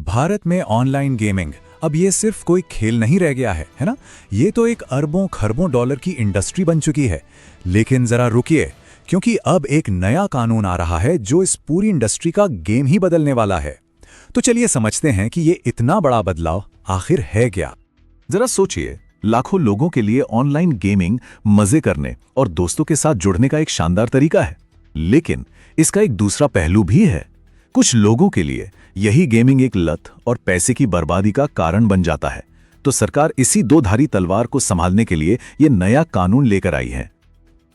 भारत में online gaming अब ये सिर्फ कोई खेल नहीं रह गया है ना। ये तो एक अरबों खरबों डॉलर की इंडस्ट्री बन चुकी है। लेकिन जरा रुकिए, क्योंकि अब एक नया कानून आ रहा है जो इस पूरी इंडस्ट्री का गेम ही बदलने वाला है। तो चलिए समझते हैं कि ये इतना बड़ा बदलाव आखिर है क्या। जरा सोचिए, लाखों लोगों के लिए ऑनलाइन गेमिंग मजे करने और दोस्तों के साथ जुड़ने का एक शानदार तरीका है, लेकिन इसका एक दूसरा पहलू भी है। कुछ लोगों के लिए यही गेमिंग एक लत और पैसे की बर्बादी का कारण बन जाता है। तो सरकार इसी दो धारी तलवार को संभालने के लिए ये नया कानून लेकर आई है।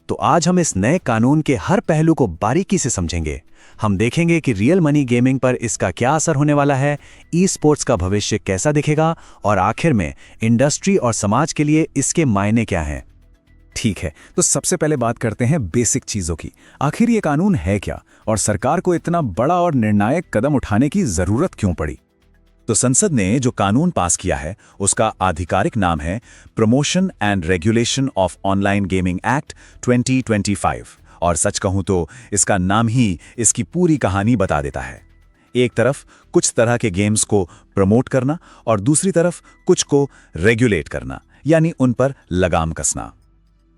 तो आज हम इस नए कानून के हर पहलू को बारीकी से समझेंगे। हम देखेंगे कि रियल मनी गेमिंग पर इसका क्या असर होने वाला है, ई स्पोर्ट्स का भविष्य कैसा दिखेगा और आखिर में इंडस्ट्री और समाज के लिए इसके मायने क्या हैं। ठीक है, तो सबसे पहले बात करते हैं बेसिक चीजों की। आखिर ये कानून है क्या और सरकार को इतना बड़ा और निर्णायक कदम उठाने की जरूरत क्यों पड़ी। तो संसद ने जो कानून पास किया है उसका आधिकारिक नाम है promotion and regulation of online gaming act 2025। और सच कहूं तो इसका नाम ही इसकी पूरी कहानी बता देता है। एक तरफ कुछ तरह के गेम्स को प्रमोट करना और दूसरी तरफ कुछ को रेगुलेट करना, यानी उन पर लगाम कसना।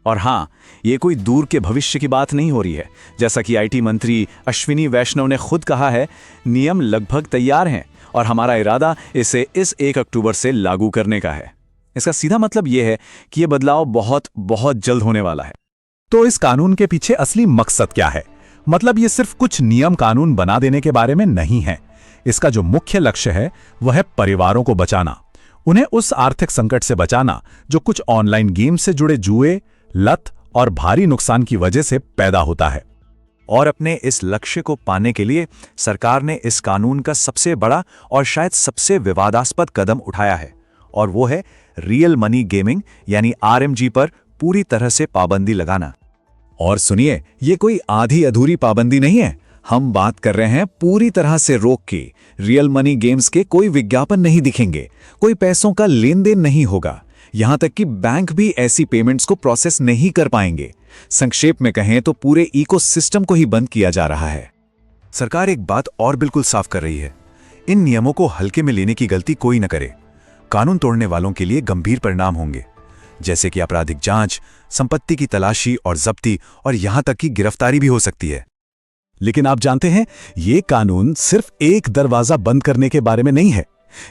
और हाँ, ये कोई दूर के भविष्य की बात नहीं हो रही है। जैसा कि आईटी मंत्री अश्विनी वैष्णव ने खुद कहा है, नियम लगभग तैयार हैं और हमारा इरादा इसे इस 1 अक्टूबर से लागू करने का है। इसका सीधा मतलब यह है कि यह बदलाव बहुत बहुत जल्द होने वाला है। तो इस कानून के पीछे असली मकसद क्या है? मतलब ये सिर्फ कुछ नियम कानून बना देने के बारे में नहीं है। इसका जो मुख्य लक्ष्य है वह है परिवारों को बचाना, उन्हें उस आर्थिक संकट से बचाना जो कुछ ऑनलाइन गेम से जुड़े जुए, लत और भारी नुकसान की वजह से पैदा होता है। और अपने इस लक्ष्य को पाने के लिए सरकार ने इस कानून का सबसे बड़ा और शायद सबसे विवादास्पद कदम उठाया है, और वो है रियल मनी गेमिंग यानी आरएमजी पर पूरी तरह से पाबंदी लगाना। और सुनिए, ये कोई आधी अधूरी पाबंदी नहीं है। हम बात कर रहे हैं पूरी तरह से रोक की। रियल मनी गेम्स के कोई विज्ञापन नहीं दिखेंगे, कोई पैसों का लेन देन नहीं होगा, यहां तक कि बैंक भी ऐसी पेमेंट्स को प्रोसेस नहीं कर पाएंगे। संक्षेप में कहें तो पूरे इकोसिस्टम को ही बंद किया जा रहा है। सरकार एक बात और बिल्कुल साफ कर रही है, इन नियमों को हल्के में लेने की गलती कोई न करे। कानून तोड़ने वालों के लिए गंभीर परिणाम होंगे, जैसे कि आपराधिक जांच, संपत्ति की तलाशी और जब्ती, और यहां तक कि गिरफ्तारी भी हो सकती है। लेकिन आप जानते हैं, ये कानून सिर्फ एक दरवाजा बंद करने के बारे में नहीं है,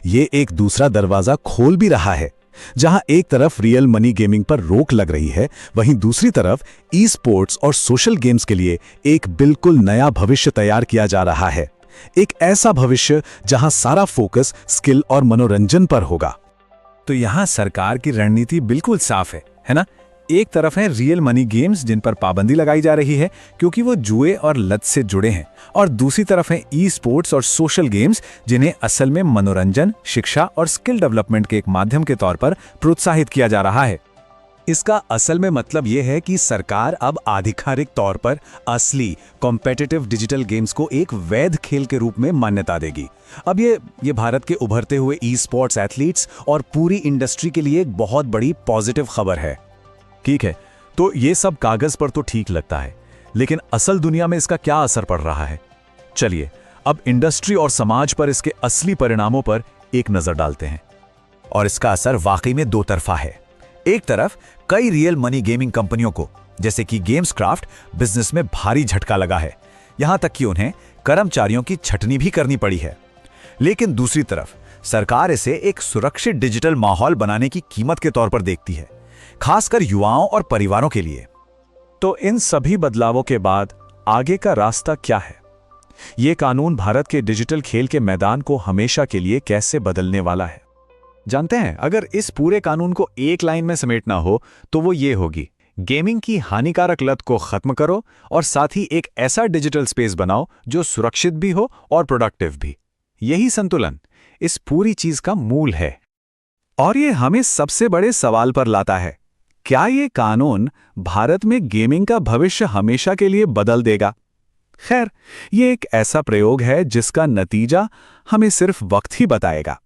ये एक दूसरा दरवाजा खोल भी रहा है। जहां एक तरफ रियल मनी गेमिंग पर रोक लग रही है, वहीं दूसरी तरफ ई स्पोर्ट्स और सोशल गेम्स के लिए एक बिल्कुल नया भविष्य तैयार किया जा रहा है। एक ऐसा भविष्य जहां सारा फोकस स्किल और मनोरंजन पर होगा। तो यहां सरकार की रणनीति बिल्कुल साफ है ना। एक तरफ है रियल मनी गेम्स जिन पर पाबंदी लगाई जा रही है क्योंकि वो जुए और लत से जुड़े हैं, और दूसरी तरफ है ई स्पोर्ट्स और सोशल गेम्स जिन्हें असल में मनोरंजन, शिक्षा और स्किल डेवलपमेंट के एक माध्यम के तौर पर प्रोत्साहित किया जा रहा है। इसका असल में मतलब यह है कि सरकार अब आधिकारिक तौर पर असली कॉम्पिटिटिव डिजिटल गेम्स को एक वैध खेल के रूप में मान्यता देगी। अब ये भारत के उभरते हुए ई स्पोर्ट्स एथलीट्स और पूरी इंडस्ट्री के लिए एक बहुत बड़ी पॉजिटिव खबर है। ठीक है, तो ये सब कागज पर तो ठीक लगता है, लेकिन असल दुनिया में इसका क्या असर पड़ रहा है? चलिए अब इंडस्ट्री और समाज पर इसके असली परिणामों पर एक नजर डालते हैं। और इसका असर वाकई में दो तरफा है। एक तरफ कई रियल मनी गेमिंग कंपनियों को, जैसे कि गेम्सक्राफ्ट, बिजनेस में भारी झटका लगा है, यहां तक कि उन्हें कर्मचारियों की छटनी भी करनी पड़ी है। लेकिन दूसरी तरफ सरकार इसे एक सुरक्षित डिजिटल माहौल बनाने की कीमत के तौर पर देखती है, खासकर युवाओं और परिवारों के लिए। तो इन सभी बदलावों के बाद आगे का रास्ता क्या है? यह कानून भारत के डिजिटल खेल के मैदान को हमेशा के लिए कैसे बदलने वाला है? जानते हैं, अगर इस पूरे कानून को एक लाइन में समेटना हो तो वो ये होगी: गेमिंग की हानिकारक लत को खत्म करो और साथ ही एक ऐसा डिजिटल स्पेस बनाओ जो सुरक्षित भी हो और प्रोडक्टिव भी। यही संतुलन इस पूरी चीज का मूल है। और ये हमें सबसे बड़े सवाल पर लाता है, क्या ये कानून भारत में गेमिंग का भविष्य हमेशा के लिए बदल देगा? खैर, ये एक ऐसा प्रयोग है जिसका नतीजा हमें सिर्फ वक्त ही बताएगा।